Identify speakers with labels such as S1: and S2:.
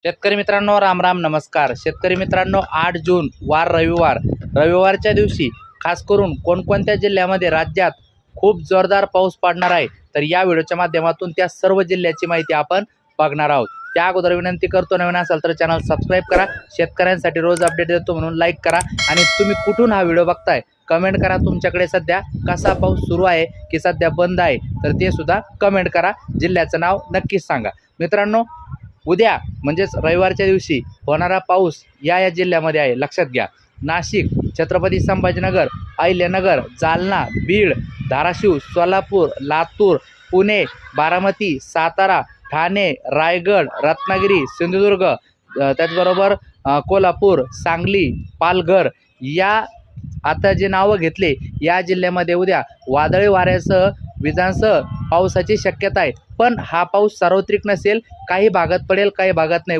S1: शेतकरी मित्रांनो, राम राम नमस्कार. शेतकरी मित्रांनो, 8 जून वार रविवारच्या दिवशी खास करून कोणकोणत्या जिल्ह्यामध्ये राज्यात खूप जोरदार पाऊस पडणार आहे, तर या व्हिडिओच्या माध्यमातून त्या सर्व जिल्ह्याची माहिती आपण बघणार आहोत. त्या अगोदर विनंती करतो, नवीन असाल तर चॅनल सबस्क्राईब करा. शेतकऱ्यांसाठी रोज अपडेट देतो म्हणून लाईक करा. आणि तुम्ही कुठून हा व्हिडिओ बघताय कमेंट करा. तुमच्याकडे सध्या कसा पाऊस सुरू आहे की सध्या बंद आहे, तर ते सुद्धा कमेंट करा. जिल्ह्याचं नाव नक्कीच सांगा. मित्रांनो, उद्या म्हणजेच रविवारच्या दिवशी होणारा पाऊस या जिल्ह्यामध्ये आहे, लक्षात घ्या. नाशिक, छत्रपती संभाजीनगर, अहिल्यानगर, जालना, बीड, धाराशिव, सोलापूर, लातूर, पुणे, बारामती, सातारा, ठाणे, रायगड, रत्नागिरी, सिंधुदुर्ग, त्याचबरोबर कोल्हापूर, सांगली, पालघर या आता जे नावं घेतले या जिल्ह्यामध्ये उद्या वादळी वाऱ्यासह विजांसह पावसाची शक्यता आहे. पण हा पाऊस सार्वत्रिक नसेल, काही भागात पडेल, काही भागात नाही.